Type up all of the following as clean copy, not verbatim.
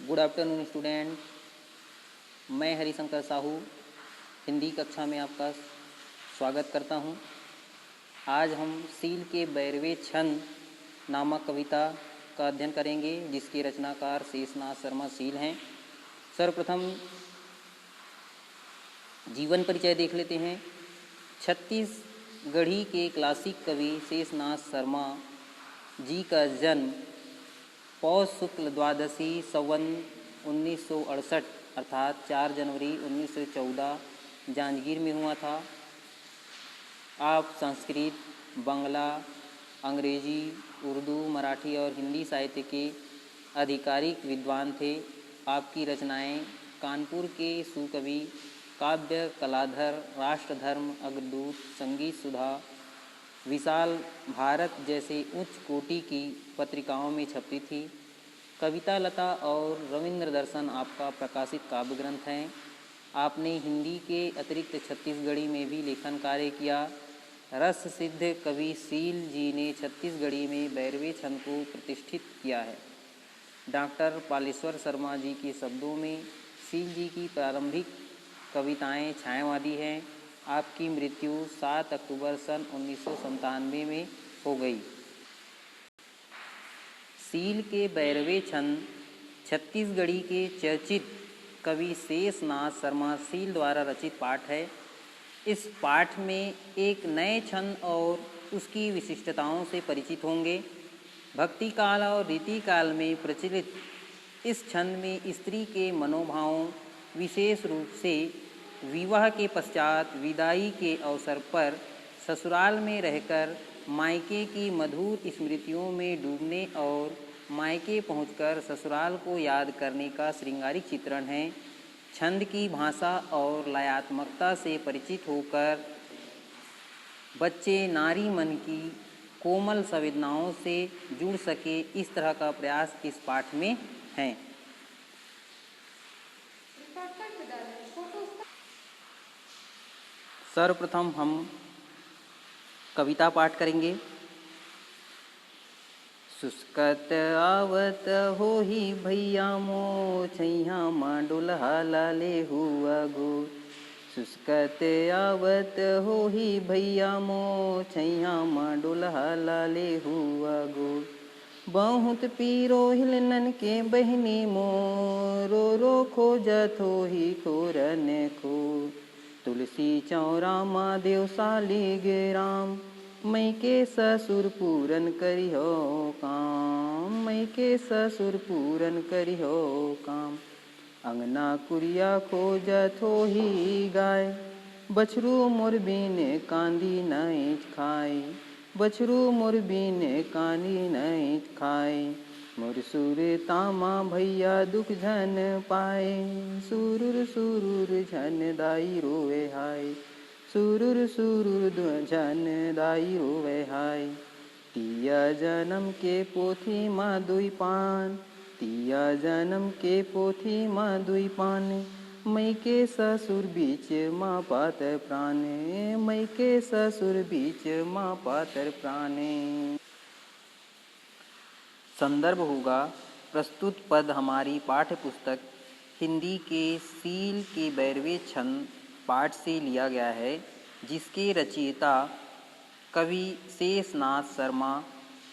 Good afternoon student. मैं हरिशंकर साहू हिंदी कक्षा में आपका स्वागत करता हूं। आज हम सील के 12वें छंद नामक कविता का अध्ययन करेंगे, जिसके रचनाकार शेषनाथ शर्मा सील हैं। सर्वप्रथम जीवन परिचय देख लेते हैं। छत्तीसगढ़ी के क्लासिक कवि शेषनाथ शर्मा जी का जन्म पौष शुक्ल द्वादशी संवन 1968 अर्थात 4 जनवरी 1914 जांजगीर में हुआ था। आप संस्कृत, बांग्ला, अंग्रेजी, उर्दू, मराठी और हिंदी साहित्य के आधिकारिक विद्वान थे। आपकी रचनाएं कानपुर के सुकवि, काव्य कलाधर, राष्ट्रधर्म, अग्रदूत, संगीत सुधा, विशाल भारत जैसे उच्च कोटि की पत्रिकाओं में छपती थी। कविता लता और रविंद्र दर्शन आपका प्रकाशित काव्य ग्रंथ हैं। आपने हिंदी के अतिरिक्त छत्तीसगढ़ी में भी लेखन कार्य किया। रस सिद्ध कवि सील जी ने छत्तीसगढ़ी में 12वें छंद को प्रतिष्ठित किया है। डॉक्टर पालेश्वर शर्मा जी के शब्दों में सील जी की प्रारंभिक कविताएं छायावादी हैं। आपकी मृत्यु 7 अक्टूबर सन 1997 में हो गई। सील के 12वें छंद छत्तीसगढ़ी के चर्चित कवि शेषनाथ शर्मा सील द्वारा रचित पाठ है। इस पाठ में एक नए छंद और उसकी विशिष्टताओं से परिचित होंगे। भक्ति काल और रीति काल में प्रचलित इस छंद में स्त्री के मनोभावों, विशेष रूप से विवाह के पश्चात विदाई के अवसर पर ससुराल में रहकर मायके की मधुर स्मृतियों में डूबने और मायके पहुंचकर ससुराल को याद करने का श्रृंगारिक चित्रण है। छंद की भाषा और लयात्मकता से परिचित होकर बच्चे नारी मन की कोमल संवेदनाओं से जुड़ सके, इस तरह का प्रयास इस पाठ में है। सर्वप्रथम हम कविता पाठ करेंगे। शुष्कत आवत हो ही भैया मो छैया माँ डुल्हा लाले हुआ गो। शुष्कत आवत हो ही भैया मो छैया माँ डुल्हा लाले हुआ गो। बहुत पीरो हिलनन के बहनी मो रो रो खोजत हो ही खोरन खो। तुलसी चौरा माँ देव साली गे राम मई के ससुर पूरन करिहो काम। मई के ससुर पूरन करिहो काम। अंगना कुरिया खोजत हो ही गाय बछरू मोर बिन कांदी नहीं खाए। बछरू मोर बिन कांदी नहीं खाए। मोर सुर तामा भैया दुख झन पाए। सुरुर सुरुर झन दाई रोवे हाय। सुरुर सुरुर झन दाई रोवे हाय। तिया जन्म के पोथी माँ दुई पान। तिया जन्म के पोथी माँ दुई पान। मई के ससुर बीच माँ पातर प्राणे। मई के ससुर बीच माँ पातर प्राणे। संदर्भ होगा प्रस्तुत पद हमारी पाठ्य पुस्तक हिंदी के सील के 12वें छंद पाठ से लिया गया है, जिसके रचयिता कवि शेषनाथ शर्मा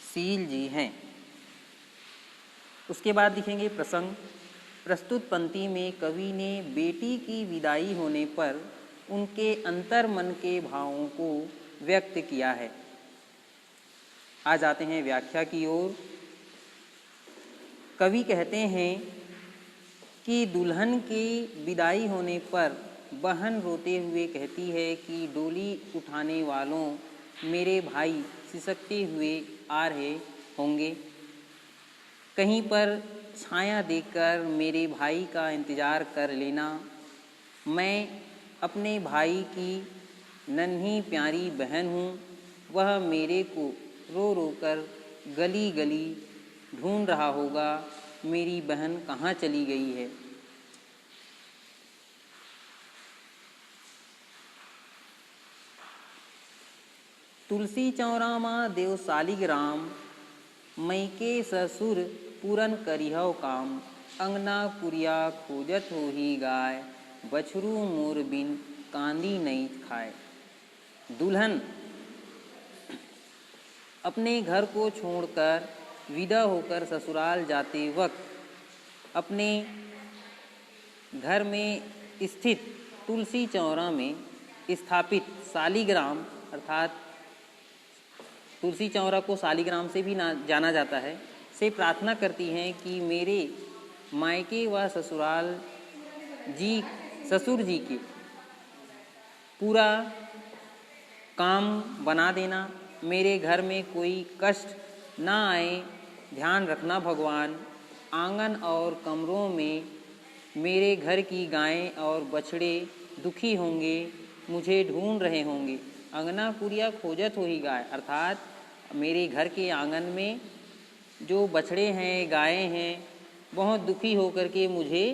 सील जी हैं। उसके बाद लिखेंगे प्रसंग। प्रस्तुत पंक्ति में कवि ने बेटी की विदाई होने पर उनके अंतर मन के भावों को व्यक्त किया है। आ जाते हैं व्याख्या की ओर। कवि कहते हैं कि दुल्हन की विदाई होने पर बहन रोते हुए कहती है कि डोली उठाने वालों मेरे भाई सिसकते हुए आ रहे होंगे। कहीं पर छाया देकर मेरे भाई का इंतज़ार कर लेना। मैं अपने भाई की नन्ही प्यारी बहन हूँ। वह मेरे को रो रो कर गली गली ढूंढ रहा होगा, मेरी बहन कहाँ चली गई है। तुलसी चौरा माँ देव सालिग राम मई के ससुर पूरन करिहौ काम। अंगना कुरिया खोजत हो ही गाय, बछरू मोर बिन कांदी नहीं खाए। दुल्हन अपने घर को छोड़कर विदा होकर ससुराल जाते वक्त अपने घर में स्थित तुलसी चौरा में स्थापित शालिग्राम अर्थात तुलसी चौरा को शालिग्राम से भी जाना जाता है, से प्रार्थना करती हैं कि मेरे मायके व ससुर जी के पूरा काम बना देना, मेरे घर में कोई कष्ट ना आए, ध्यान रखना भगवान। आंगन और कमरों में मेरे घर की गायें और बछड़े दुखी होंगे, मुझे ढूंढ रहे होंगे। अंगना कुरिया खोजत हो ही गाय अर्थात मेरे घर के आंगन में जो बछड़े हैं, गायें हैं, बहुत दुखी होकर के मुझे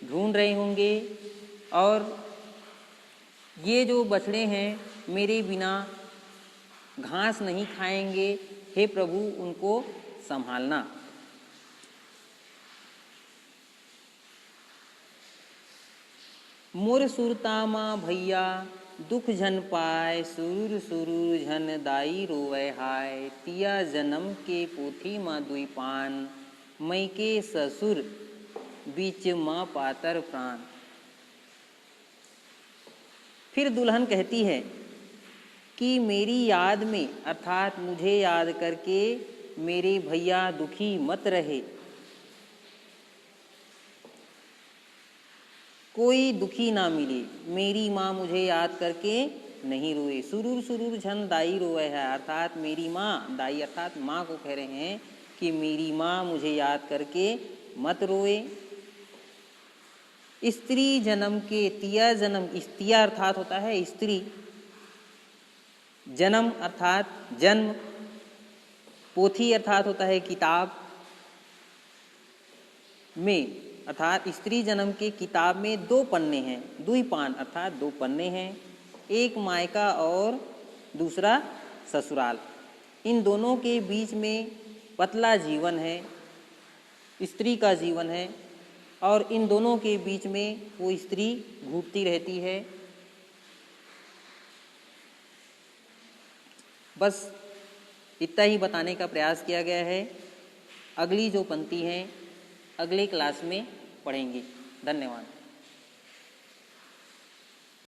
ढूंढ रहे होंगे, और ये जो बछड़े हैं मेरे बिना घास नहीं खाएंगे, हे प्रभु उनको संभालना। मोर सुरतामा भैया दुख झन पाए, सुरूर सुरूर झन दाई रोवे हाय। तिया जन्म के पोथी माँ दुई पान, मई के ससुर बीच माँ पातर प्राण। फिर दुल्हन कहती है कि मेरी याद में अर्थात मुझे याद करके मेरे भैया दुखी मत रहे, कोई दुखी ना मिले, मेरी माँ मुझे याद करके नहीं रोए। सुरूर सुरूर झन दाई रोए है अर्थात मेरी माँ, दाई अर्थात माँ को कह रहे हैं कि मेरी माँ मुझे याद करके मत रोए। स्त्री जन्म के तिया जन्म, तिया अर्थात होता है स्त्री, जन्म अर्थात जन्म, पोथी अर्थात होता है किताब में, अर्थात स्त्री जन्म के किताब में दो पन्ने हैं, दुई पान अर्थात दो पन्ने हैं, एक मायका और दूसरा ससुराल। इन दोनों के बीच में पतला जीवन है, स्त्री का जीवन है, और इन दोनों के बीच में वो स्त्री घूमती रहती है। बस इतना ही बताने का प्रयास किया गया है। अगली जो पंक्ति है अगले क्लास में पढ़ेंगे। धन्यवाद।